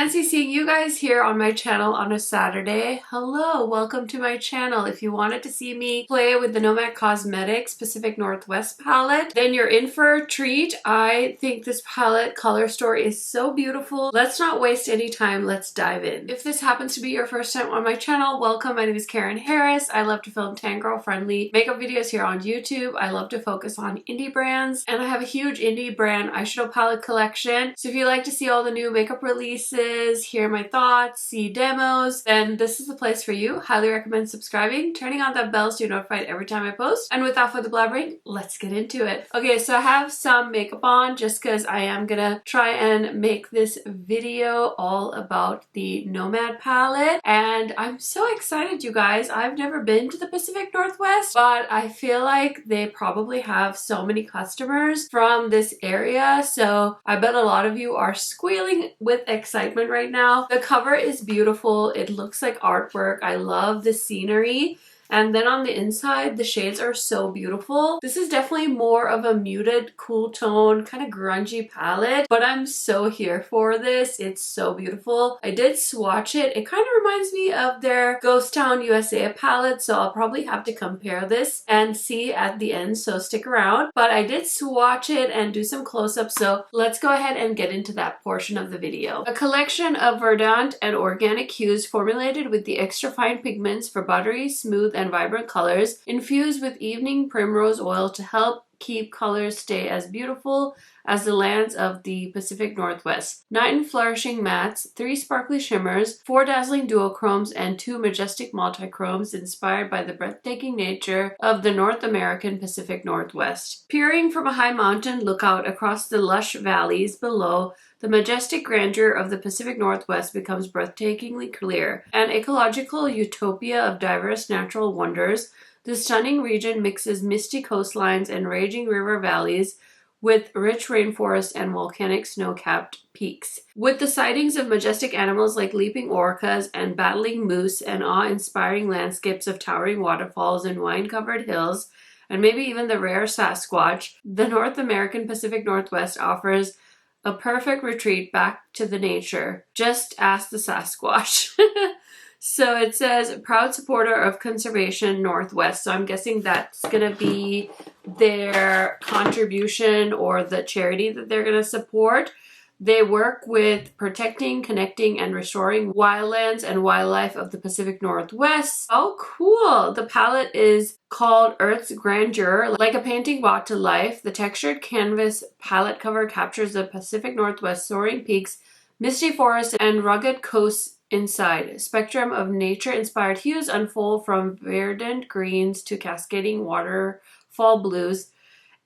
Fancy seeing you guys here on my channel on a Saturday. Hello, welcome to my channel. If you wanted to see me play with the Nomad Cosmetics Pacific Northwest palette, then you're in for a treat. I think this palette color story is so beautiful. Let's not waste any time, let's dive in. If this happens to be your first time on my channel, welcome. My name is Karen Harris. I love to film tan girl friendly makeup videos here on YouTube. I love to focus on indie brands, and I have a huge indie brand eyeshadow palette collection. So if you like to see all the new makeup releases, hear my thoughts, see demos, then this is the place for you. Highly recommend subscribing, turning on that bell so you're notified every time I post. And without further blabbering, let's get into it. Okay, so I have some makeup on just because I am gonna try and make this video all about the Nomad palette. And I'm so excited, you guys. I've never been to the Pacific Northwest, but I feel like they probably have so many customers from this area. So I bet a lot of you are squealing with excitement right now. The cover is beautiful. It looks like artwork. I love the scenery. And then on the inside, the shades are so beautiful. This is definitely more of a muted, cool tone, kind of grungy palette, but I'm so here for this. It's so beautiful. I did swatch it. It kind of reminds me of their Ghost Town USA palette, so I'll probably have to compare this and see at the end, so stick around. But I did swatch it and do some close-ups, so let's go ahead and get into that portion of the video. A collection of verdant and organic hues formulated with the extra fine pigments for buttery, smooth, and vibrant colors, infused with evening primrose oil to help keep colors stay as beautiful as the lands of the Pacific Northwest. 9 flourishing mattes, 3 sparkly shimmers, 4 dazzling duochromes, and 2 majestic multichromes inspired by the breathtaking nature of the North American Pacific Northwest. Peering from a high mountain lookout across the lush valleys below, the majestic grandeur of the Pacific Northwest becomes breathtakingly clear. An ecological utopia of diverse natural wonders, the stunning region mixes misty coastlines and raging river valleys with rich rainforests and volcanic snow-capped peaks. With the sightings of majestic animals like leaping orcas and battling moose and awe-inspiring landscapes of towering waterfalls and wine-covered hills, and maybe even the rare Sasquatch, the North American Pacific Northwest offers a perfect retreat back to the nature. Just ask the Sasquatch. So it says, proud supporter of Conservation Northwest. So I'm guessing that's going to be their contribution or the charity that they're going to support. They work with protecting, connecting, and restoring wildlands and wildlife of the Pacific Northwest. Oh, cool. The palette is called Earth's Grandeur. Like a painting brought to life, the textured canvas palette cover captures the Pacific Northwest soaring peaks, misty forests, and rugged coasts inside. A spectrum of nature-inspired hues unfold from verdant greens to cascading waterfall blues.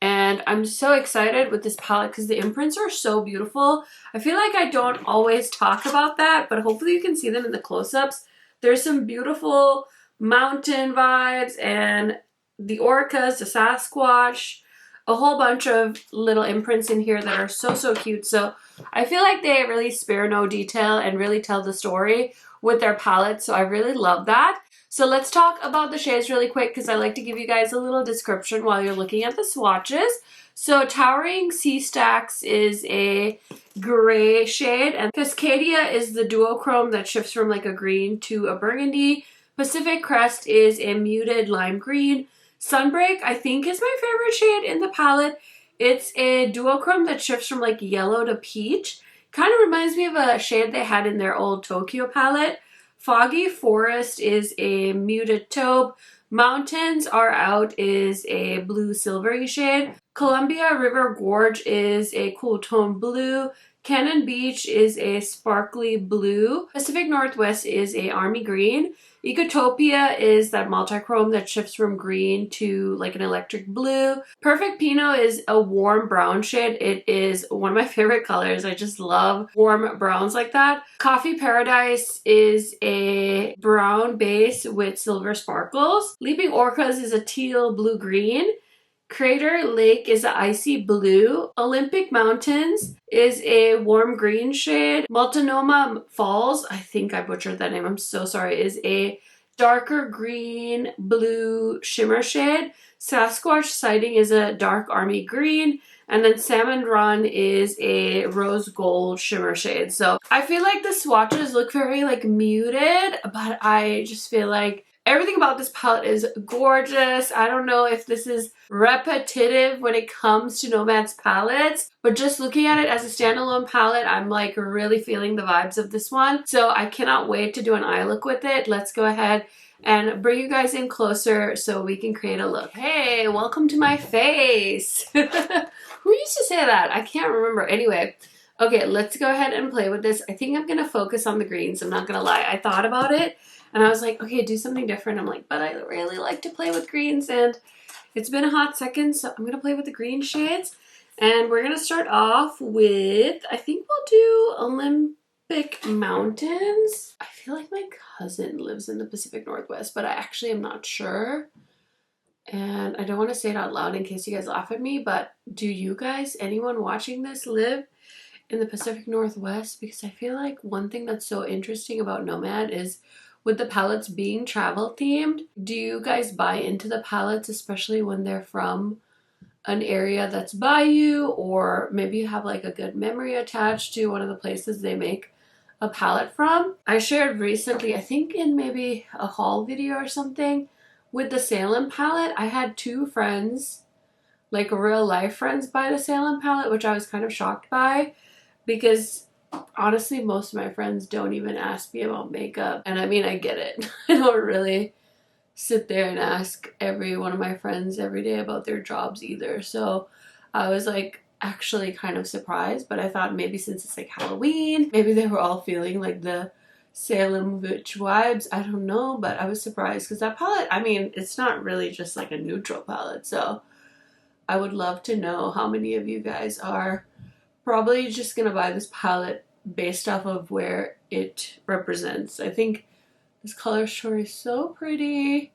And I'm so excited with this palette because the imprints are so beautiful. I feel like I don't always talk about that, but hopefully you can see them in the close-ups. There's some beautiful mountain vibes and the orcas, the Sasquatch, a whole bunch of little imprints in here that are so cute. So I feel like they really spare no detail and really tell the story with their palette. So I really love that. So let's talk about the shades really quick because I like to give you guys a little description while you're looking at the swatches. So Towering Sea Stacks is a gray shade, and Cascadia is the duochrome that shifts from like a green to a burgundy. Pacific Crest is a muted lime green. Sunbreak, I think, is my favorite shade in the palette. It's a duochrome that shifts from like yellow to peach. Kind of reminds me of a shade they had in their old Tokyo palette. Foggy Forest is a muted taupe. Mountains Are Out is a blue silvery shade. Columbia River Gorge is a cool tone blue. Cannon Beach is a sparkly blue. Pacific Northwest is a army green. Ecotopia is that multichrome that shifts from green to like an electric blue. Perfect Pinot is a warm brown shade. It is one of my favorite colors. I just love warm browns like that. Coffee Paradise is a brown base with silver sparkles. Leaping Orcas is a teal blue-green. Crater Lake is an icy blue. Olympic Mountains is a warm green shade. Multnomah Falls, I think I butchered that name, I'm so sorry, is a darker green blue shimmer shade. Sasquatch Sighting is a dark army green. And then Salmon Run is a rose gold shimmer shade. So I feel like the swatches look very like muted, but I just feel like everything about this palette is gorgeous. I don't know if this is repetitive when it comes to Nomad's palettes, but just looking at it as a standalone palette, I'm like really feeling the vibes of this one. So I cannot wait to do an eye look with it. Let's go ahead and bring you guys in closer so we can create a look. Hey, welcome to my face. Who used to say that? I can't remember. Anyway, okay, let's go ahead and play with this. I think I'm gonna focus on the greens. I'm not gonna lie. I thought about it and I was like, okay, do something different. I'm like, but I really like to play with greens and it's been a hot second, so I'm gonna play with the green shades. And we're gonna start off with, I think we'll do Olympic Mountains. I feel like my cousin lives in the Pacific Northwest, but I actually am not sure. And I don't want to say it out loud in case you guys laugh at me, but do you guys, anyone watching this, live in the Pacific Northwest? Because I feel like one thing that's so interesting about Nomad is with the palettes being travel themed, do you guys buy into the palettes, especially when they're from an area that's by you, or maybe you have like a good memory attached to one of the places they make a palette from? I shared recently, I think in maybe a haul video or something, with the Salem palette. I had two friends, like real life friends, buy the Salem palette, which I was kind of shocked by because honestly most of my friends don't even ask me about makeup. And I mean, I get it. I don't really sit there and ask every one of my friends every day about their jobs either. So I was like actually kind of surprised, but I thought maybe since it's like Halloween, maybe they were all feeling like the Salem witch vibes. I don't know, but I was surprised because that palette, I mean, it's not really just like a neutral palette. So I would love to know how many of you guys are probably just gonna buy this palette based off of where it represents. I think this color story is so pretty,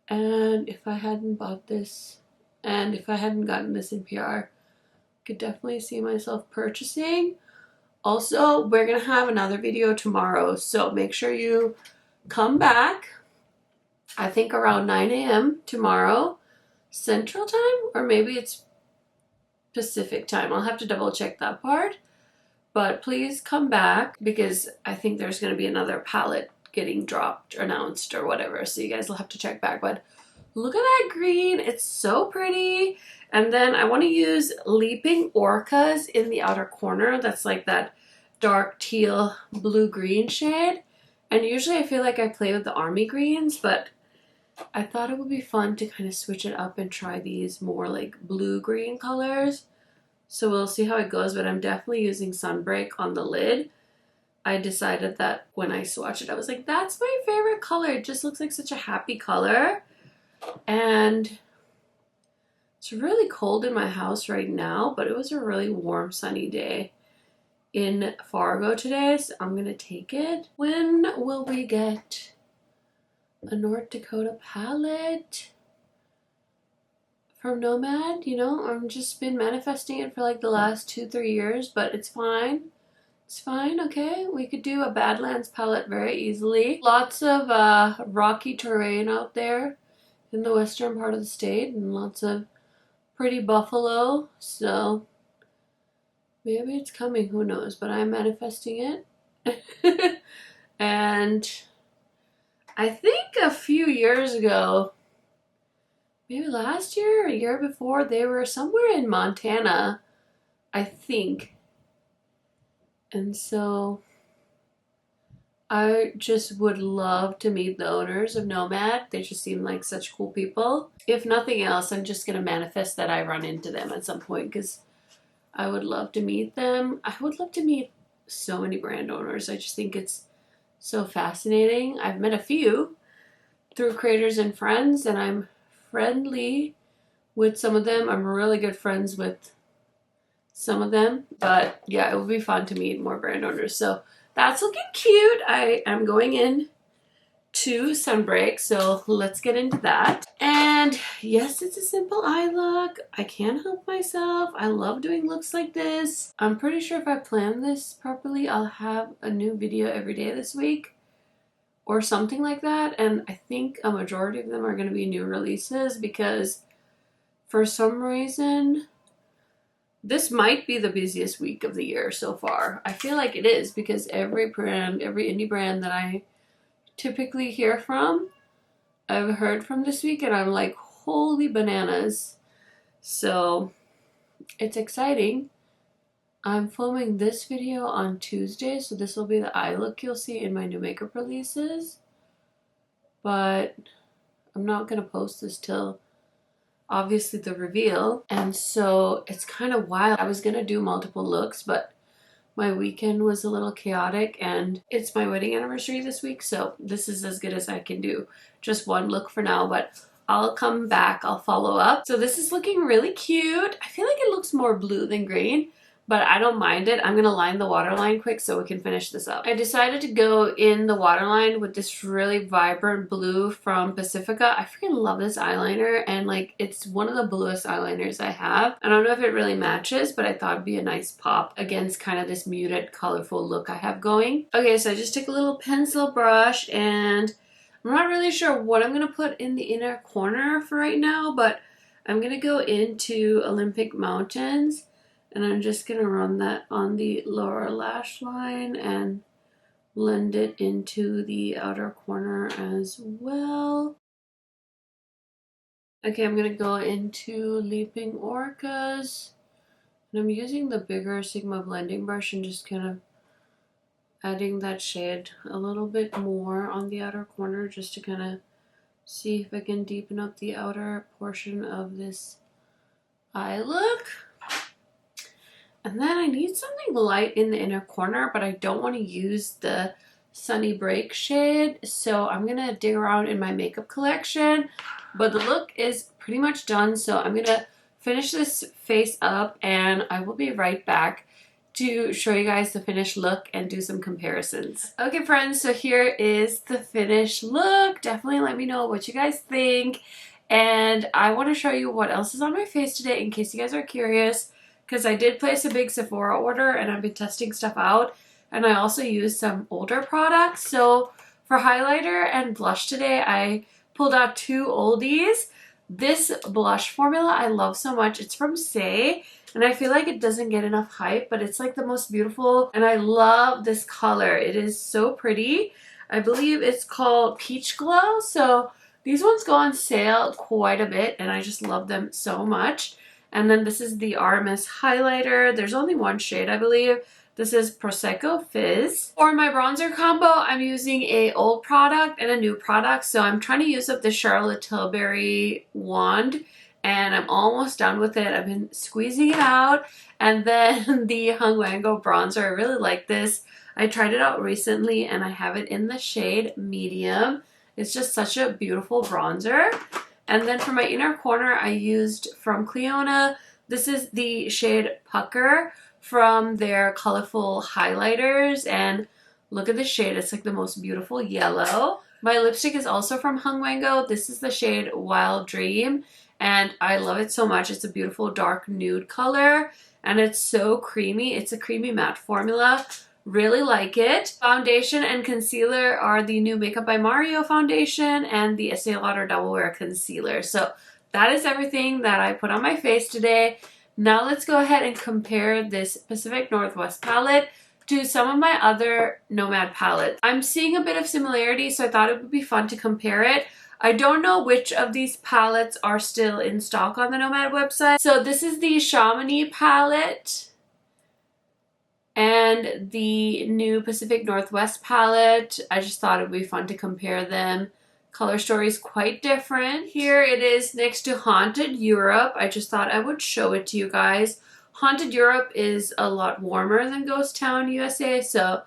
and if I hadn't bought this and if I hadn't gotten this in PR, I could definitely see myself purchasing. Also, we're gonna have another video tomorrow, so make sure you come back, I think around 9 a.m. tomorrow, Central Time, or maybe it's Pacific Time. I'll have to double check that part. But please come back because I think there's going to be another palette getting dropped or announced or whatever. So you guys will have to check back. But look at that green. It's so pretty. And then I want to use Leaping Orcas in the outer corner. That's like that dark teal blue-green shade. And usually I feel like I play with the army greens, but I thought it would be fun to kind of switch it up and try these more like blue-green colors. So we'll see how it goes, but I'm definitely using Sunbreak on the lid. I decided that when I swatched it, I was like, that's my favorite color. It just looks like such a happy color. And it's really cold in my house right now, but it was a really warm, sunny day in Fargo today, so I'm going to take it. When will we get a North Dakota palette from Nomad? You know, I've just been manifesting it for like the last 2-3 years, but it's fine. It's fine, okay? We could do a Badlands palette very easily. Lots of rocky terrain out there in the western part of the state and lots of pretty buffalo, so maybe it's coming, who knows, but I'm manifesting it. And I think a few years ago, maybe last year or a year before, they were somewhere in Montana, I think. And so I just would love to meet the owners of Nomad. They just seem like such cool people. If nothing else, I'm just going to manifest that I run into them at some point because I would love to meet them. I would love to meet so many brand owners. I just think it's so fascinating. I've met a few through creators and friends, and I'm friendly with some of them. I'm really good friends with some of them, but yeah, it would be fun to meet more brand owners. So that's looking cute. I am going in to Sunbreak, so let's get into that. And yes, it's a simple eye look. I can't help myself. I love doing looks like this. I'm pretty sure if I plan this properly, I'll have a new video every day this week or something like that. And I think a majority of them are going to be new releases because for some reason This might be the busiest week of the year so far. I feel like it is because every brand, every indie brand that I typically hear from, I've heard from this week and I'm like, holy bananas. So it's exciting. I'm filming this video on Tuesday, so this will be the eye look you'll see in my new makeup releases. But I'm not going to post this till obviously the reveal. And so it's kind of wild. I was going to do multiple looks, but my weekend was a little chaotic and it's my wedding anniversary this week, so this is as good as I can do. Just one look for now, but I'll come back, I'll follow up. So this is looking really cute. I feel like it looks more blue than green, but I don't mind it. I'm gonna line the waterline quick so we can finish this up. I decided to go in the waterline with this really vibrant blue from Pacifica. I freaking love this eyeliner, and like it's one of the bluest eyeliners I have. I don't know if it really matches, but I thought it'd be a nice pop against kind of this muted, colorful look I have going. Okay, so I just took a little pencil brush and I'm not really sure what I'm gonna put in the inner corner for right now, but I'm gonna go into Olympic Mountains. And I'm just going to run that on the lower lash line and blend it into the outer corner as well. Okay, I'm going to go into Leaping Orcas. And I'm using the bigger Sigma blending brush and just kind of adding that shade a little bit more on the outer corner just to kind of see if I can deepen up the outer portion of this eye look. And then I need something light in the inner corner, but I don't want to use the Sunny Break shade. So I'm going to dig around in my makeup collection. But the look is pretty much done. So I'm going to finish this face up and I will be right back to show you guys the finished look and do some comparisons. Okay friends, so here is the finished look. Definitely let me know what you guys think. And I want to show you what else is on my face today in case you guys are curious. Because I did place a big Sephora order and I've been testing stuff out. And I also used some older products. So for highlighter and blush today, I pulled out two oldies. This blush formula I love so much. It's from Sept. And I feel like it doesn't get enough hype, but it's like the most beautiful. And I love this color. It is so pretty. I believe it's called Peach Glow. So these ones go on sale quite a bit and I just love them so much. And then this is the Artemis highlighter. There's only one shade, I believe. This is Prosecco Fizz. For my bronzer combo, I'm using a old product and a new product. So I'm trying to use up the Charlotte Tilbury wand. And I'm almost done with it. I've been squeezing it out. And then the Hung Wango bronzer. I really like this. I tried it out recently and I have it in the shade medium. It's just such a beautiful bronzer. And then for my inner corner, I used from Clionadh. This is the shade Pucker from their colorful highlighters. And look at the shade. It's like the most beautiful yellow. My lipstick is also from Hung Wango. This is the shade Wild Dream. And I love it so much. It's a beautiful dark nude color. And it's so creamy. It's a creamy matte formula. Really like it. Foundation and concealer are the new Makeup by Mario foundation and the Estee Lauder Double Wear concealer. So that is everything that I put on my face today. Now let's go ahead and compare this Pacific Northwest palette to some of my other Nomad palettes. I'm seeing a bit of similarity, so I thought it would be fun to compare it. I don't know which of these palettes are still in stock on the Nomad website. So this is the Chamonix palette. And the new Pacific Northwest palette. I just thought it would be fun to compare them. Color story is quite different. Here it is next to Haunted Europe. I just thought I would show it to you guys. Haunted Europe is a lot warmer than Ghost Town USA, so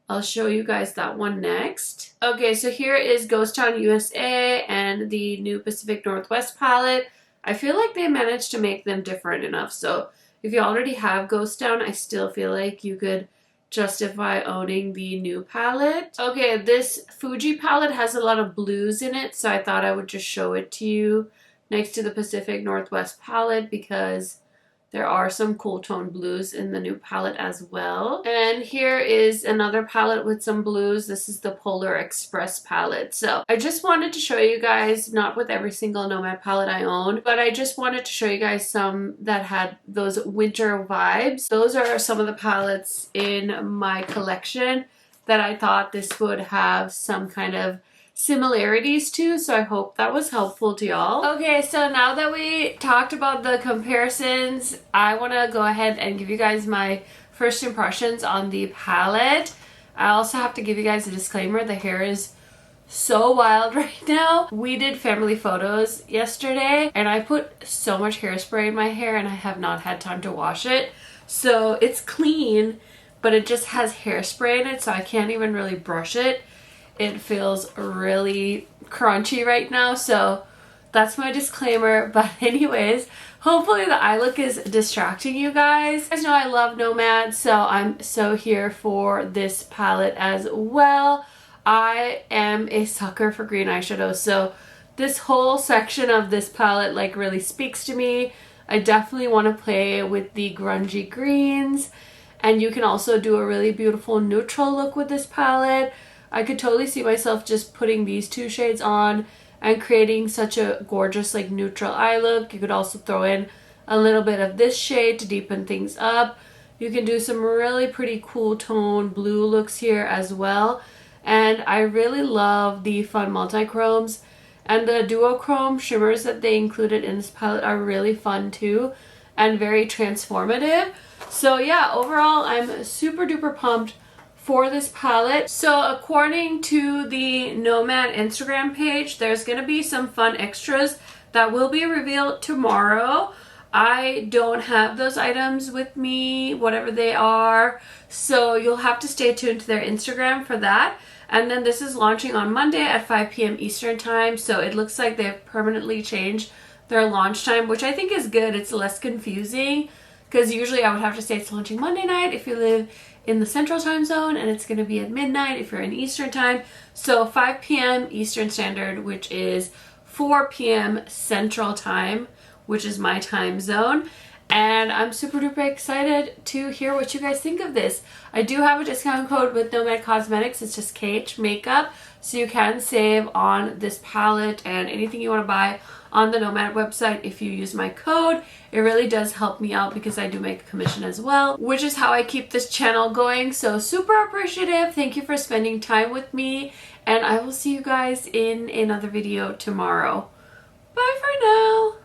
I'll show you guys that one next. Okay, so here is Ghost Town USA and the new Pacific Northwest palette. I feel like they managed to make them different enough, so if you already have Ghost Town, I still feel like you could justify owning the new palette. Okay, this Fuji palette has a lot of blues in it, so I thought I would just show it to you next to the Pacific Northwest palette because There are some cool tone blues in the new palette as well. And here is another palette with some blues. This is the Polar Express palette. So I just wanted to show you guys, not with every single Nomad palette I own, but I just wanted to show you guys some that had those winter vibes. Those are some of the palettes in my collection that I thought this would have some kind of similarities to, so I hope that was helpful to y'all. Okay, so now that we talked about the comparisons, I want to go ahead and give you guys my first impressions on the palette. I also have to give you guys a disclaimer. The hair is so wild right now. We did family photos yesterday and I put so much hairspray in my hair and I have not had time to wash it. So it's clean, but it just has hairspray in it, so I can't even really brush it. It feels really crunchy right now, so that's my disclaimer. But anyways, hopefully the eye look is distracting you guys. You guys know I love Nomad, so I'm so here for this palette as well. I am a sucker for green eyeshadow, so this whole section of this palette like really speaks to me. I definitely want to play with the grungy greens, and you can also do a really beautiful neutral look with this palette. I could totally see myself just putting these two shades on and creating such a gorgeous like neutral eye look. You could also throw in a little bit of this shade to deepen things up. You can do some really pretty cool tone blue looks here as well. And I really love the fun multi-chromes, and the duochrome shimmers that they included in this palette are really fun too and very transformative. So yeah, overall I'm super duper pumped for this palette. So according to the Nomad Instagram page, there's gonna be some fun extras that will be revealed tomorrow. I don't have those items with me, whatever they are, so you'll have to stay tuned to their Instagram for that. And then this is launching on Monday at 5 p.m. Eastern time, so it looks like they've permanently changed their launch time, which I think is good. It's less confusing, because usually I would have to say it's launching Monday night if you live in the Central Time Zone, and it's going to be at midnight if you're in Eastern Time. So 5 p.m. Eastern Standard, which is 4 p.m. Central Time, which is my time zone. And I'm super duper excited to hear what you guys think of this. I do have a discount code with Nomad Cosmetics. It's just KH Makeup, so you can save on this palette and anything you want to buy on the Nomad website if you use my code. It really does help me out because I do make a commission as well, which is how I keep this channel going. So super appreciative. Thank you for spending time with me, and I will see you guys in another video tomorrow. Bye for now.